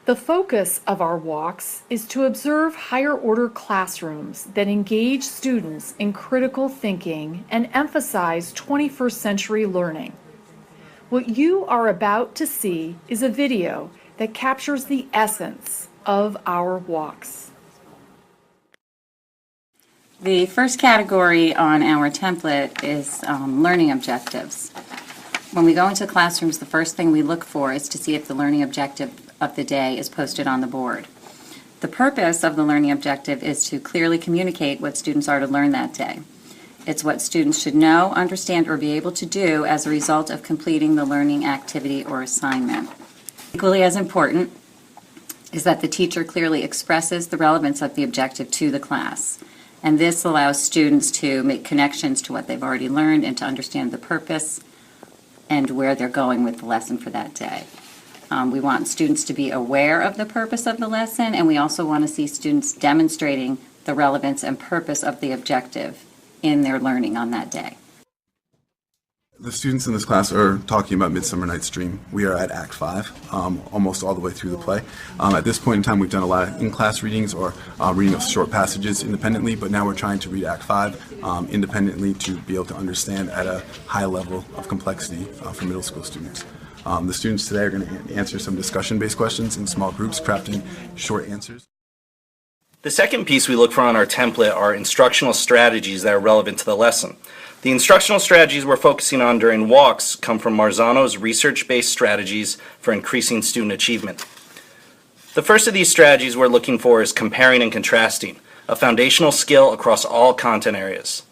The focus of our walks is to observe higher-order classrooms that engage students in critical thinking and emphasize 21st century learning. What you are about to see is a video that captures the essence of our walks. The first category on our template is learning objectives. When we go into classrooms, the first thing we look for is to see if the learning objective of the day is posted on the board. The purpose of the learning objective is to clearly communicate what students are to learn that day. It's what students should know, understand, or be able to do as a result of completing the learning activity or assignment. Equally as important is that the teacher clearly expresses the relevance of the objective to the class. And this allows students to make connections to what they've already learned and to understand the purpose and where they're going with the lesson for that day. We want students to be aware of the purpose of the lesson, and we also want to see students demonstrating the relevance and purpose of the objective in their learning on that day. The students in this class are talking about Midsummer Night's Dream. We are at Act 5, almost all the way through the play. At this point in time, we've done a lot of in-class readings or reading of short passages independently, but now we're trying to read Act 5 independently to be able to understand at a high level of complexity for middle school students. The students today are going to answer some discussion-based questions in small groups, crafting short answers. The second piece we look for on our template are instructional strategies that are relevant to the lesson. The instructional strategies we're focusing on during walks come from Marzano's research-based strategies for increasing student achievement. The first of these strategies we're looking for is comparing and contrasting, a foundational skill across all content areas.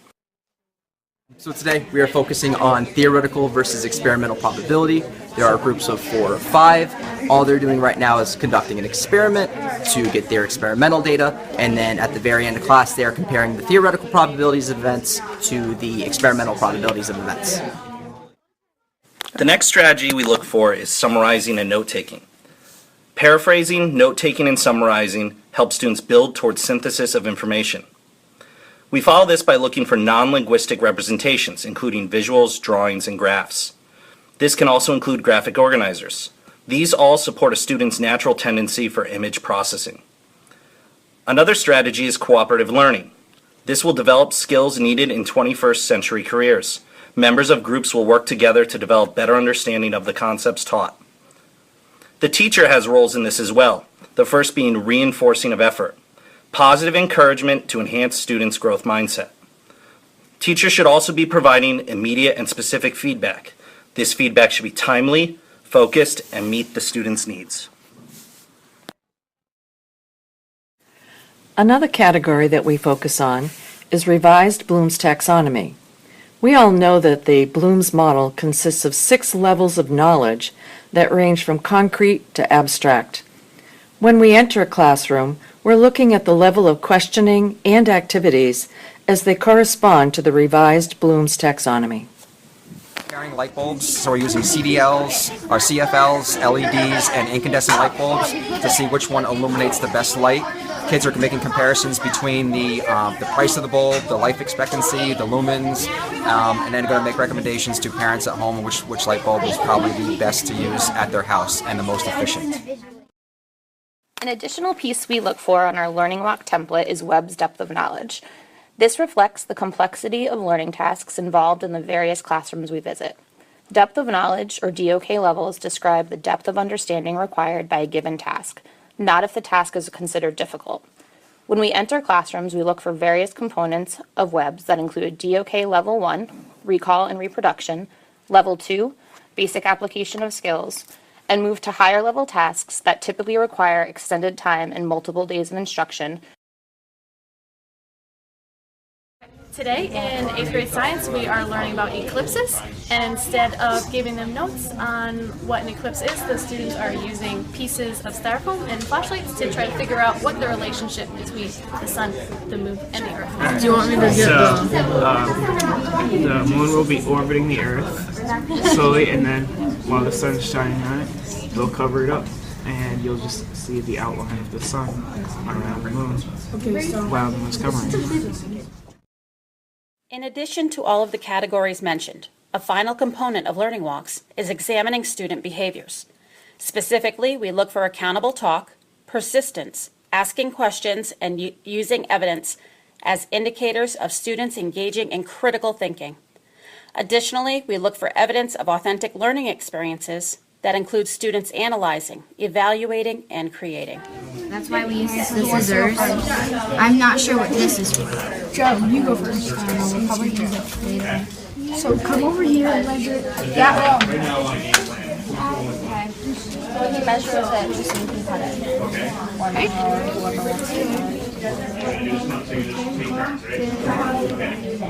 So today we are focusing on theoretical versus experimental probability. There are groups of 4 or 5. All they're doing right now is conducting an experiment to get their experimental data, and then at the very end of class they are comparing the theoretical probabilities of events to the experimental probabilities of events. The next strategy we look for is summarizing and note-taking. Paraphrasing, note-taking, and summarizing help students build towards synthesis of information. We follow this by looking for non-linguistic representations, including visuals, drawings, and graphs. This can also include graphic organizers. These all support a student's natural tendency for image processing. Another strategy is cooperative learning. This will develop skills needed in 21st century careers. Members of groups will work together to develop better understanding of the concepts taught. The teacher has roles in this as well, the first being reinforcing of effort. Positive encouragement to enhance students' growth mindset. Teachers should also be providing immediate and specific feedback. This feedback should be timely, focused, and meet the students' needs. Another category that we focus on is revised Bloom's taxonomy. We all know that the Bloom's model consists of 6 levels of knowledge that range from concrete to abstract. When we enter a classroom, we're looking at the level of questioning and activities as they correspond to the revised Bloom's taxonomy. Comparing light bulbs, so we're using CDLs, or CFLs, LEDs, and incandescent light bulbs to see which one illuminates the best light. Kids are making comparisons between the price of the bulb, the life expectancy, the lumens, and then going to make recommendations to parents at home which light bulb is probably the best to use at their house and the most efficient. An additional piece we look for on our Learning Walk template is Webb's depth of knowledge. This reflects the complexity of learning tasks involved in the various classrooms we visit. Depth of knowledge, or DOK levels, describe the depth of understanding required by a given task, not if the task is considered difficult. When we enter classrooms, we look for various components of Webb's that include DOK Level 1, recall and reproduction, Level 2, basic application of skills, and move to higher level tasks that typically require extended time and multiple days of instruction. Today in 8th grade science we are learning about eclipses, and instead of giving them notes on what an eclipse is, the students are using pieces of styrofoam and flashlights to try to figure out what the relationship between the sun, the moon, and the earth is. Do you want me to get the moon will be orbiting the earth slowly, and then while the sun's shining on it, they'll cover it up and you'll just see the outline of the sun around the moon while the moon's covering it. In addition to all of the categories mentioned, a final component of learning walks is examining student behaviors. Specifically, we look for accountable talk, persistence, asking questions, and using evidence as indicators of students engaging in critical thinking. Additionally, we look for evidence of authentic learning experiences that include students analyzing, evaluating, and creating. That's why we use the scissors. I'm not sure what this is for. Joe, you go first. We'll probably use it later. So come over here and measure it. Yeah. Okay. When he measures it, just so you can cut it. Okay. Whoever wants to.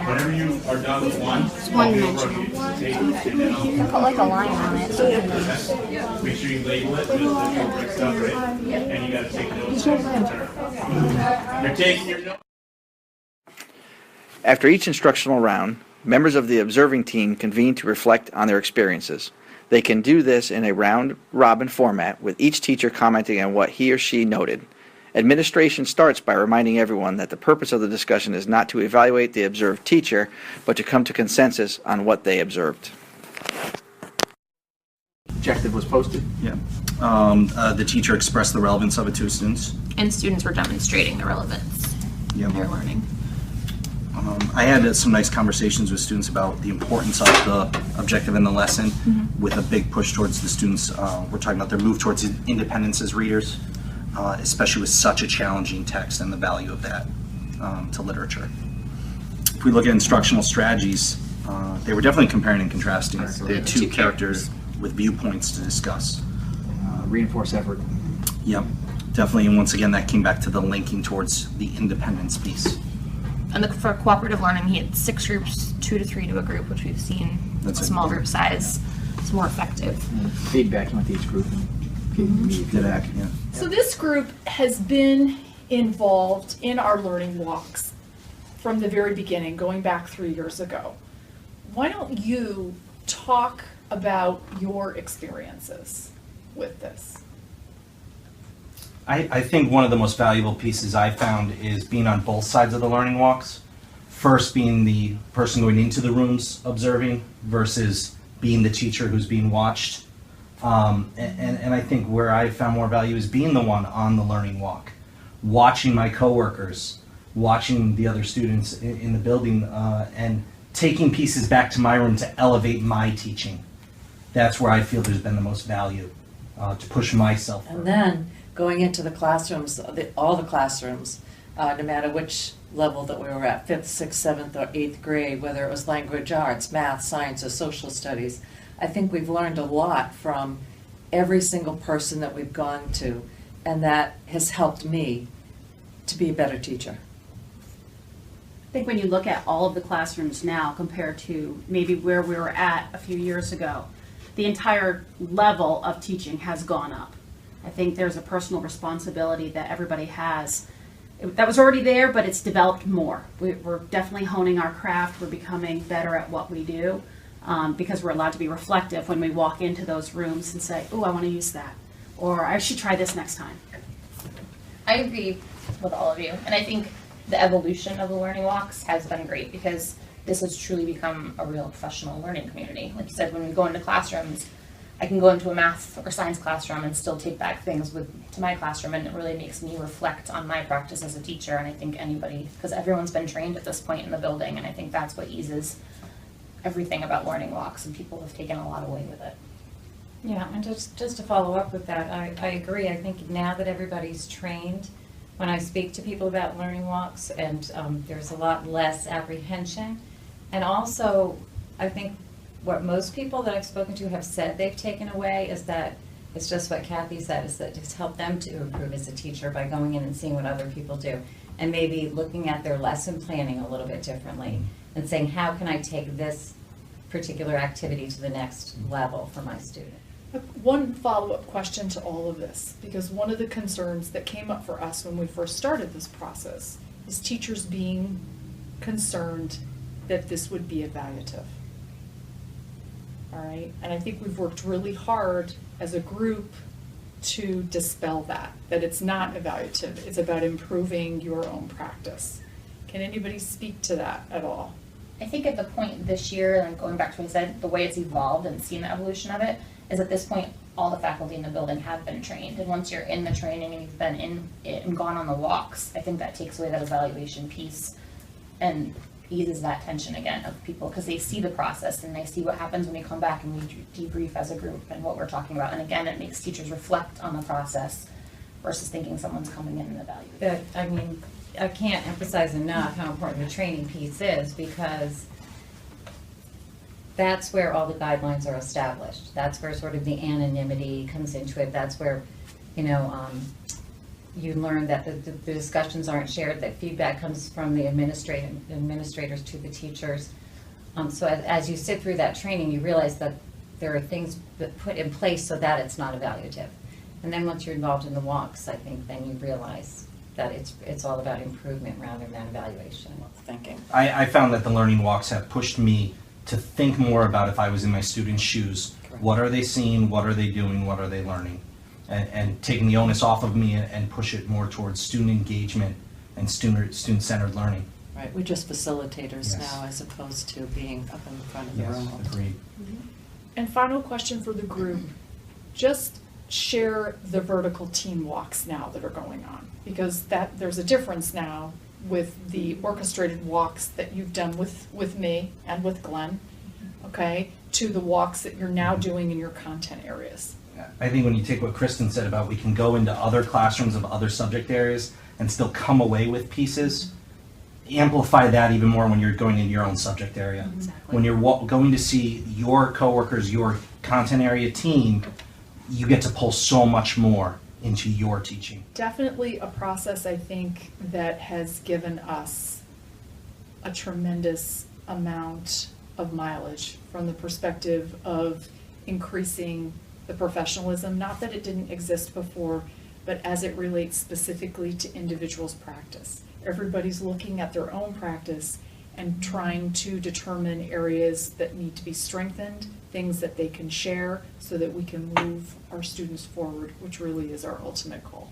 Whenever you are done with one, It's one-dimensional. you Put like a line on it. So make sure you label it with the correct stuff, right? And you gotta take notes. You're taking your notes. After each instructional round, members of the observing team convene to reflect on their experiences. They can do this in a round-robin format, with each teacher commenting on what he or she noted. Administration starts by reminding everyone that the purpose of the discussion is not to evaluate the observed teacher, but to come to consensus on what they observed. Objective was posted. Yeah. The teacher expressed the relevance of it to students. And students were demonstrating the relevance Yeah. in their learning. I had some nice conversations with students about the importance of the objective in the lesson, with a big push towards the students. We're talking about their move towards independence as readers, especially with such a challenging text, and the value of that to literature. If we look at instructional strategies, they were definitely comparing and contrasting. They had two characters with viewpoints to discuss. Reinforce effort. Yep, definitely. And once again, that came back to the linking towards the independence piece. And for cooperative learning, he had 6 groups, 2 to 3 to a group, which we've seen. That's a it. small group size. It's more effective. Feedback went to each group. Feedback, yeah. So this group has been involved in our learning walks from the very beginning, going back 3 years ago. Why don't you talk about your experiences with this? I think one of the most valuable pieces I've found is being on both sides of the learning walks. First being the person going into the rooms observing versus being the teacher who's being watched. And I think where I've found more value is being the one on the learning walk, watching my coworkers, watching the other students in the building, and taking pieces back to my room to elevate my teaching. That's where I feel there's been the most value, to push myself further. And then going into the classrooms, all the classrooms, no matter which level that we were at, 5th, 6th, 7th, or 8th grade, whether it was language arts, math, science, or social studies, I think we've learned a lot from every single person that we've gone to, and that has helped me to be a better teacher. I think when you look at all of the classrooms now compared to maybe where we were at a few years ago, the entire level of teaching has gone up. I think there's a personal responsibility that everybody has that was already there, but it's developed more. We're definitely honing our craft. We're becoming better at what we do, because we're allowed to be reflective when we walk into those rooms and say, oh, I want to use that, or I should try this next time. I agree with all of you, and I think the evolution of the learning walks has been great because this has truly become a real professional learning community. Like you said, when we go into classrooms, I can go into a math or science classroom and still take back things to my classroom, and it really makes me reflect on my practice as a teacher. And I think anybody, because everyone's been trained at this point in the building, and I think that's what eases everything about learning walks, and people have taken a lot away with it. Yeah, and just to follow up with that, I agree. I think now that everybody's trained, when I speak to people about learning walks, and there's a lot less apprehension. And also, I think what most people that I've spoken to have said they've taken away is that it's just what Kathy said, is that it's helped them to improve as a teacher by going in and seeing what other people do, and maybe looking at their lesson planning a little bit differently and saying, how can I take this particular activity to the next level for my student? One follow-up question to all of this, because one of the concerns that came up for us when we first started this process is teachers being concerned that this would be evaluative. All right, and I think we've worked really hard as a group to dispel that it's not evaluative, it's about improving your own practice. Can anybody speak to that at all? I think at the point this year, and going back to what I said, the way it's evolved and seeing the evolution of it, is at this point, all the faculty in the building have been trained. And once you're in the training and you've been in it and gone on the walks, I think that takes away that evaluation piece and eases that tension again of people, because they see the process and they see what happens when we come back and we debrief as a group and what we're talking about. And again, it makes teachers reflect on the process versus thinking someone's coming in and evaluating. I mean, I can't emphasize enough how important the training piece is, because that's where all the guidelines are established. That's where sort of the anonymity comes into it. That's where, you learn that the discussions aren't shared, that feedback comes from the administrators to the teachers. So as you sit through that training, you realize that there are things that put in place so that it's not evaluative. And then once you're involved in the walks, I think then you realize that it's all about improvement rather than evaluation. Thinking. I found that the learning walks have pushed me to think more about, if I was in my students' shoes, what are they seeing, what are they doing, what are they learning? And taking the onus off of me and push it more towards student engagement and student-centered learning. Right, we're just facilitators Yes. now as opposed to being up in the front of the Yes, room. agreed. And final question for the group, just share the vertical team walks now that are going on, because there's a difference now with the orchestrated walks that you've done with me and with Glenn, okay, to the walks that you're now doing in your content areas. I think when you take what Kristen said about we can go into other classrooms of other subject areas and still come away with pieces, amplify that even more when you're going into your own subject area. Exactly. When you're going to see your coworkers, your content area team, you get to pull so much more into your teaching. Definitely a process, I think, that has given us a tremendous amount of mileage from the perspective of increasing the professionalism, not that it didn't exist before, but as it relates specifically to individuals' practice. Everybody's looking at their own practice and trying to determine areas that need to be strengthened, things that they can share so that we can move our students forward, which really is our ultimate goal.